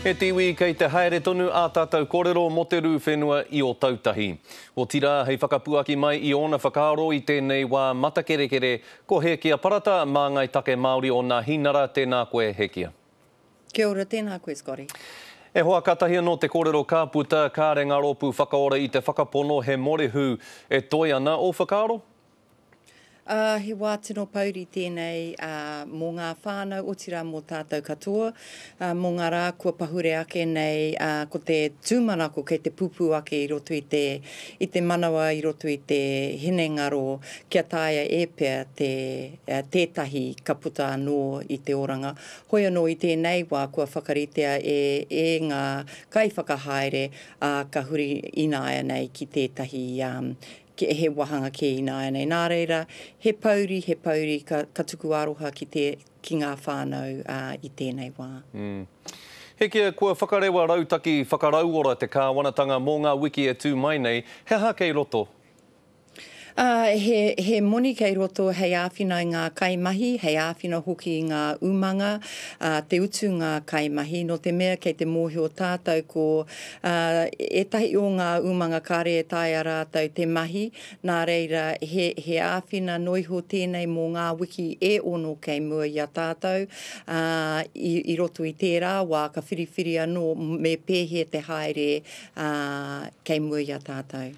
He tiwi kei te haere tonu a tātou kōrero mo te rū whenua i o tautahi. O tira hei whakapuaki mai i ona whakaaro i tēnei wā matakerekere ko Hekia Parata mā ngai take Māori o ngā hinara tēnā koe Hekia. Kia ora, tēnā koe Scotty. E hoa katahi anō te kōrero kāputa kāre ngā rōpū whakaora i te whakapono he morehu e toi ana o whakaaro? He wā tino pauri tēnei mō ngā whānau o tira mō tātou katoa. Mō ngā rā kua pahure ake nei ko te tūmanako kei te pupu ake i roto i te manawa i roto i te hinengaro kia tāia e pia tētahi ka puta anō i te oranga. Hoi anō i tēnei wā kua whakaritea e ngā kai whakahaere ka huri inaia nei ki tētahi he wahanga ke ina nei. Nā reira, he pauri ka tuku aroha ki ngā whānau i tēnei wā. Hekia, kua whakarewa rautaki whakarauora te kāwanatanga mō ngā wiki e tū mai nei, he aha kei roto? He moni kei roto hei āwhina i ngā kaimahi, hei āwhina hoki i ngā umanga, te utu ngā kaimahi. No te mea kei te mōhi o tātou ko etahi o ngā umanga kāre e tāia rātou te mahi. Nā reira, he āwhina noiho tēnei mō ngā wiki e ono kei mua i a tātou. I roto i tērā, wā ka whiriwhiri anō me pēhe te haere kei mua i a tātou.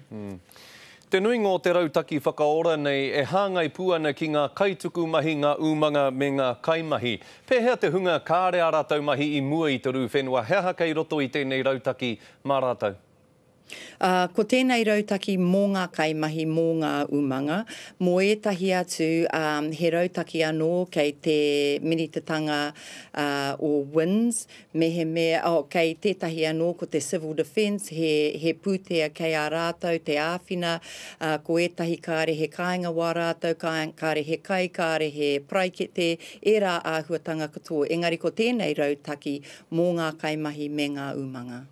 Te nui ngō te rautaki whakaora nei e hāngai puana ki ngā kaituku mahi, ngā umanga me ngā kaimahi. Pēhea te hunga kāre a rātou mahi i mua i te rū whenua. He aha kei roto i tēnei rautaki mā rātou? Ko tēnei rautaki mō ngā kaimahi, mō ngā umanga, mō etahi atu he rautaki anō kei te minitatanga o WINS, kei tētahi anō ko te Civil Defence, he pūtea kei a rātou, te āwhina, ko etahi kāre he kāinga wā rātou, kāre he kai, kāre he praikete, e rā āhuatanga katoa. Engari ko tēnei rautaki mō ngā kaimahi me ngā umanga.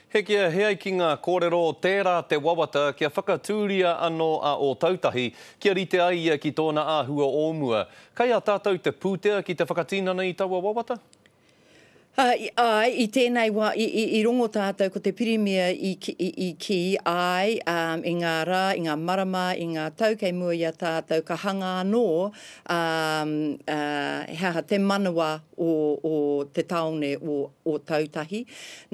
Hekia, hea ki ngā kōrero tērā te wawata kia whakatūria anō a o tautahi kia rite ai ia ki tōna āhua ōmua. Kai a tātou te pūtea ki te whakatīnana i taua wawata? I tēnei wā, i rongo tātou ko te pirimia i ki ai, i ngā rā, i ngā marama, i ngā tau kei mua i a tātou, ka hanga anō, te manawa o te taone o tautahi.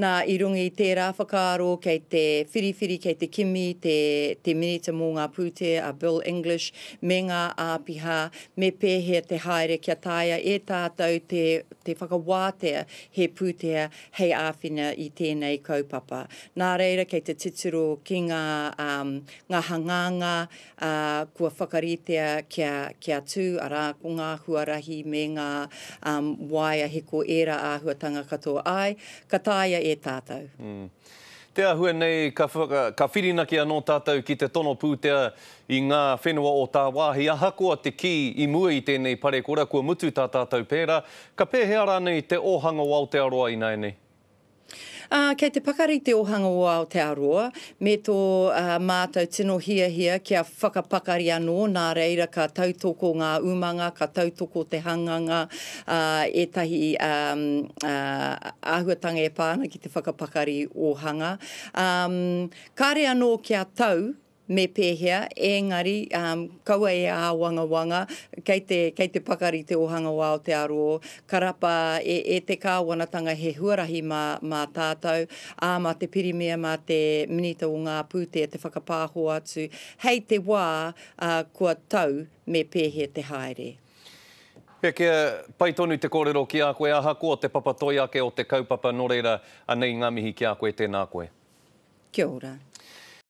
Nā, i rungi i tērā whakaaro kei te whiriwhiri, kei te kimi, te minita mō ngā pūtea, a Bill English, me ngā āpiha, me pēhea te haere kia tāia e tātou te whakawātea he pūtea, hei āwhina i tēnei kaupapa. Nā reira, kei te titiro ki ngā hanganga, kua whakaritea kia tū, arā ko ngā huarahi me ngā waia heko era āhuatanga katoa ai, ka tāia e tātou. Te ahua nei, ka whirinaki anō tātou ki te tono pūtea i ngā whenua o tā wāhi. Ahakoa te ki i mua i tēnei pare kora, kua mutu tā tātou pērā. Ka pēhea rā nei te ohanga o Aotearoa i nai nei? Kei te pakari te ohanga o Aotearoa, me tō mātou tino hia kia whakapakari anō, nā reira ka tautoko ngā umanga, ka tautoko te hanganga, etahi āhuatanga e pāna ki te whakapakari ohanga. Kāre anō kia tau, me pēhea, engari, kaua e āwangawanga, kei te pakari te ohanga o Aotearoa, karapa e te kāwanatanga he huarahi mā tātou, mā te pirimia, mā te minita o ngā pūtea, te whakapāho atu, hei te wā kua tau me pēhea te haere. Hekia, pai tonu te kōrero ki a koe, ahakoa te papatoi ake o te kaupapa no reira, anei ngā mihi ki a koe tēnā koe. Kia ora.